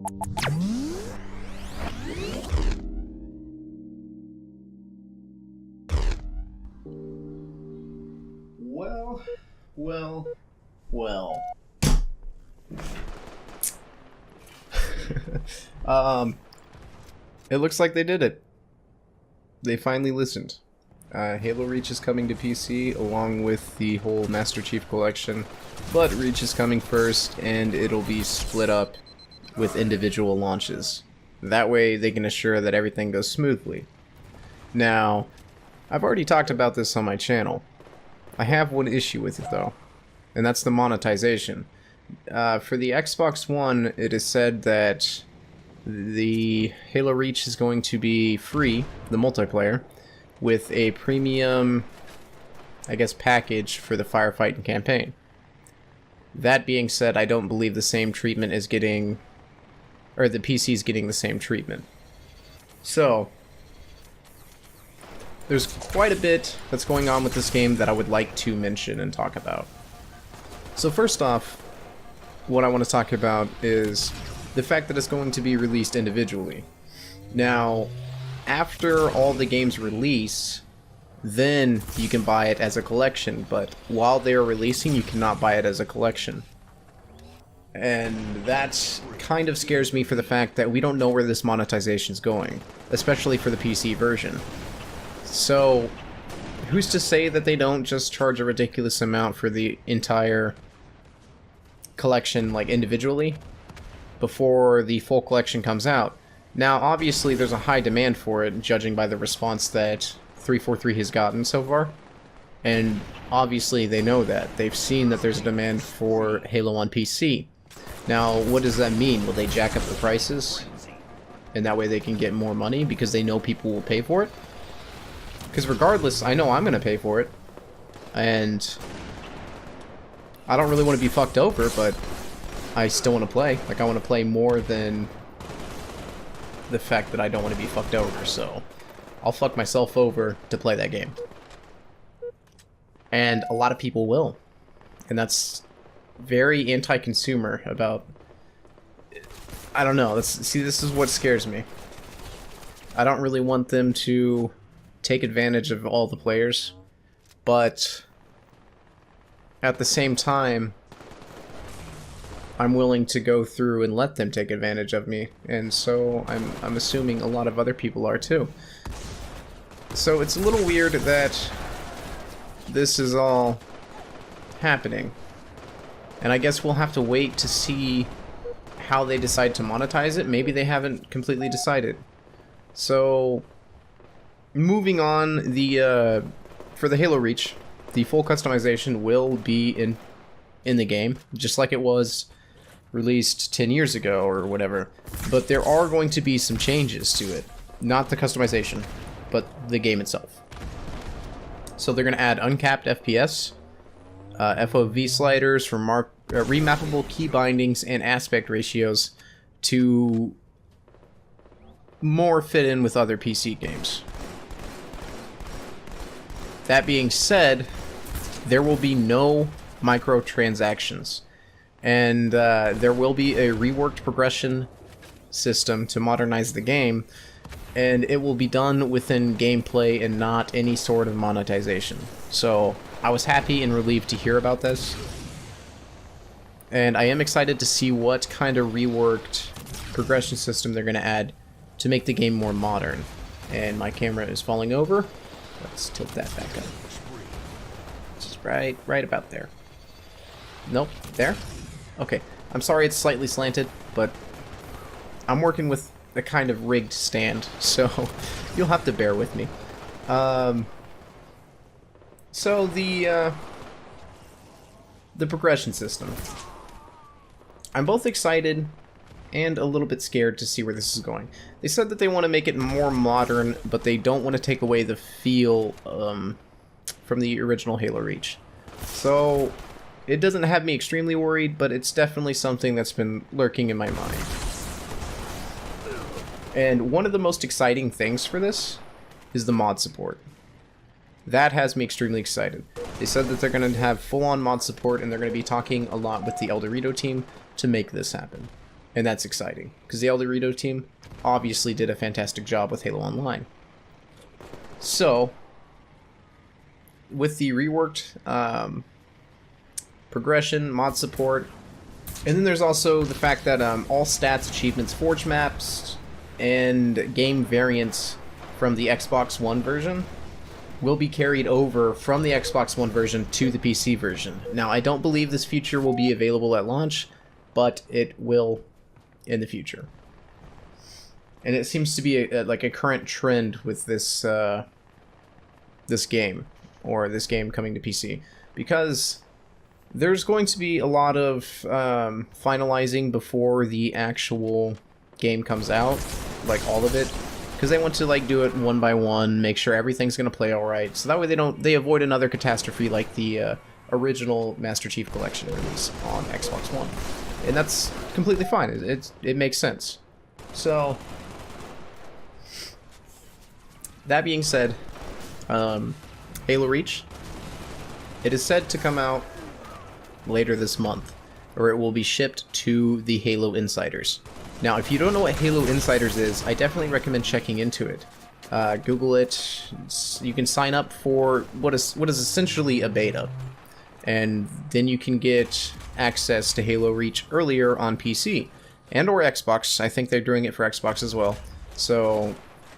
Well. It looks like they did it. They finally listened. Halo Reach is coming to PC along with the whole Master Chief Collection, but Reach is coming first and it'll be split up with individual launches. That way they can assure that everything goes smoothly. Now, I've already talked about this on my channel. I have one issue with it though, and that's the monetization. For the Xbox One, it is said that the Halo Reach is going to be free, the multiplayer, with a premium, I guess, package for the firefighting campaign. That being said, I don't believe the same treatment is getting, or the PC is getting the same treatment. So, there's quite a bit that's going on with this game that I would like to mention and talk about. So first off, what I want to talk about is the fact that it's going to be released individually. Now, after all the games release, then you can buy it as a collection, but while they are releasing, you cannot buy it as a collection. And that kind of scares me for the fact that we don't know where this monetization is going, especially for the PC version. So, who's to say that they don't just charge a ridiculous amount for the entire collection, like, individually, before the full collection comes out? Now, obviously, there's a high demand for it, judging by the response that 343 has gotten so far. And obviously, they know that. They've seen that there's a demand for Halo on PC. Now, what does that mean? Will they jack up the prices? And that way they can get more money because they know people will pay for it? Because regardless, I know I'm going to pay for it. And I don't really want to be fucked over, but I still want to play. Like, I want to play more than the fact that I don't want to be fucked over, so I'll fuck myself over to play that game. And a lot of people will. And that's very anti-consumer about... I don't know. See, this is what scares me. I don't really want them to take advantage of all the players, but at the same time, I'm willing to go through and let them take advantage of me, and so I'm assuming a lot of other people are too. So it's a little weird that this is all happening, and I guess we'll have to wait to see how they decide to monetize it. Maybe they haven't completely decided. So, moving on, for the Halo Reach, the full customization will be in the game, just like it was released 10 years ago or whatever. But there are going to be some changes to it. Not the customization, but the game itself. So they're going to add uncapped FPS, FOV sliders for remappable key bindings and aspect ratios to more fit in with other PC games. That being said, there will be no microtransactions, and there will be a reworked progression system to modernize the game, and it will be done within gameplay and not any sort of monetization. So I was happy and relieved to hear about this, and I am excited to see what kind of reworked progression system they're going to add to make the game more modern. And my camera is falling over. Let's tilt that back up. Just right about there. Nope, there? Okay, I'm sorry it's slightly slanted, but I'm working with a kind of rigged stand, so you'll have to bear with me. So the progression system. I'm both excited and a little bit scared to see where this is going. They said that they want to make it more modern, but they don't want to take away the feel from the original Halo Reach. So it doesn't have me extremely worried, but it's definitely something that's been lurking in my mind. And one of the most exciting things for this is the mod support. That has me extremely excited. They said that they're going to have full-on mod support, and they're going to be talking a lot with the El Dorito team to make this happen. And that's exciting, because the El Dorito team obviously did a fantastic job with Halo Online. So, with the reworked progression, mod support, and then there's also the fact that all stats, achievements, forge maps, and game variants from the Xbox One version will be carried over from the Xbox One version to the PC version. Now, I don't believe this feature will be available at launch, but it will in the future. And it seems to be like a current trend with this this game, or this game coming to PC, because there's going to be a lot of finalizing before the actual game comes out, like all of it, because they want to like do it one by one, make sure everything's going to play all right, so that way they avoid another catastrophe like the original Master Chief Collection release on Xbox One, and that's completely fine. It makes sense. So that being said, Halo Reach, it is said to come out later this month, or it will be shipped to the Halo Insiders. Now, if you don't know what Halo Insiders is, I definitely recommend checking into it. Google it. You can sign up for what is essentially a beta, and then you can get access to Halo Reach earlier on PC and or Xbox. I think they're doing it for Xbox as well. So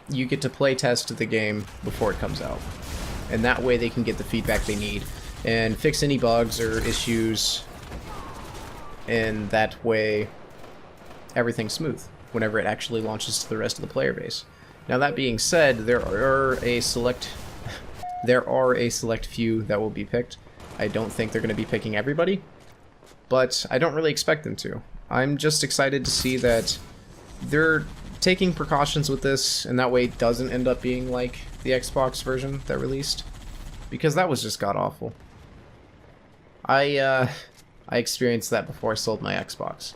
you get to play test the game before it comes out, and that way they can get the feedback they need and fix any bugs or issues, and that way everything's smooth whenever it actually launches to the rest of the player base. Now, that being said, there are a select few that will be picked. I don't think they're going to be picking everybody, but I don't really expect them to. I'm just excited to see that they're taking precautions with this, and that way it doesn't end up being like the Xbox version that released, because that was just god-awful. I experienced that before I sold my Xbox,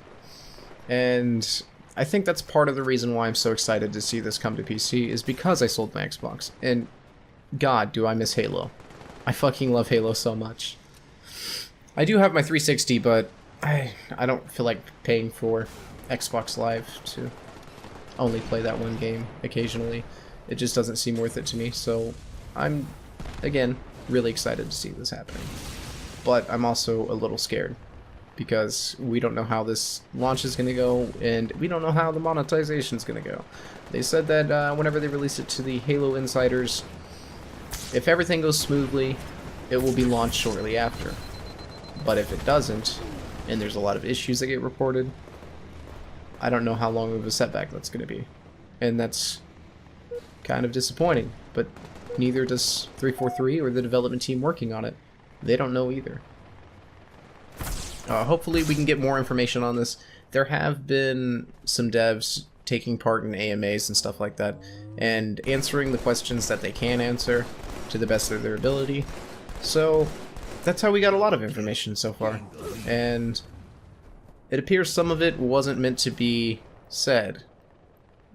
and I think that's part of the reason why I'm so excited to see this come to PC, is because I sold my Xbox, and god, do I miss Halo. I fucking love Halo so much. I do have my 360, but I don't feel like paying for Xbox Live to only play that one game occasionally. It just doesn't seem worth it to me, so I'm, again, really excited to see this happening. But I'm also a little scared, because we don't know how this launch is going to go, and we don't know how the monetization is going to go. They said that whenever they release it to the Halo Insiders, if everything goes smoothly, it will be launched shortly after. But if it doesn't, and there's a lot of issues that get reported, I don't know how long of a setback that's going to be. And that's kind of disappointing, but neither does 343 or the development team working on it. They don't know either. Hopefully we can get more information on this. There have been some devs taking part in AMAs and stuff like that, and answering the questions that they can answer to the best of their ability. So that's how we got a lot of information so far. And it appears some of it wasn't meant to be said,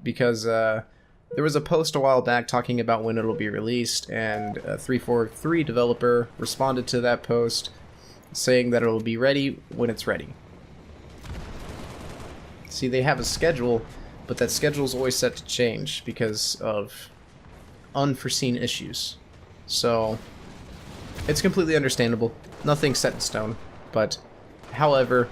because there was a post a while back talking about when it'll be released, and a 343 developer responded to that post saying that it'll be ready when it's ready. See, they have a schedule, but that schedule is always set to change because of unforeseen issues. So it's completely understandable. Nothing's set in stone, but however,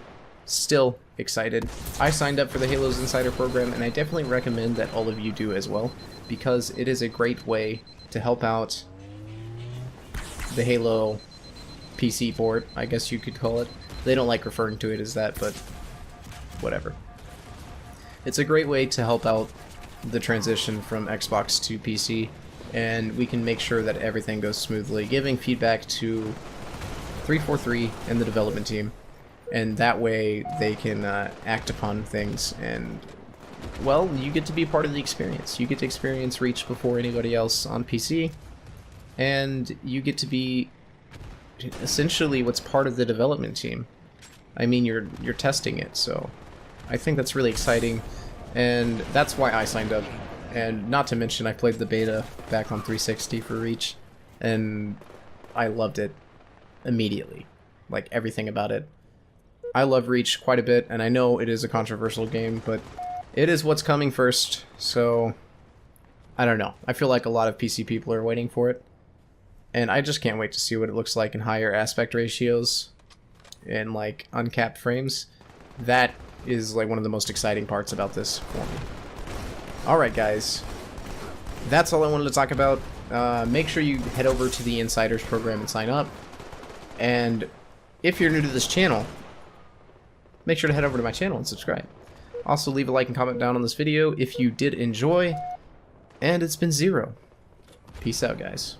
still excited. I signed up for the Halo's Insider program, and I definitely recommend that all of you do as well, because it is a great way to help out the Halo PC port, I guess you could call it. They don't like referring to it as that, but whatever. It's a great way to help out the transition from Xbox to PC, and we can make sure that everything goes smoothly, giving feedback to 343 and the development team, and that way they can act upon things, and, well, you get to be part of the experience. You get to experience Reach before anybody else on PC, and you get to be essentially what's part of the development team. I mean, you're testing it, so I think that's really exciting, and that's why I signed up. And not to mention, I played the beta back on 360 for Reach, and I loved it immediately. Like, everything about it. I love Reach quite a bit, and I know it is a controversial game, but it is what's coming first, so I don't know. I feel like a lot of PC people are waiting for it, and I just can't wait to see what it looks like in higher aspect ratios and like uncapped frames. That is like one of the most exciting parts about this for me. Alright guys, that's all I wanted to talk about. Make sure you head over to the Insiders program and sign up. And if you're new to this channel, make sure to head over to my channel and subscribe. Also, leave a like and comment down on this video if you did enjoy. And it's been Zero. Peace out, guys.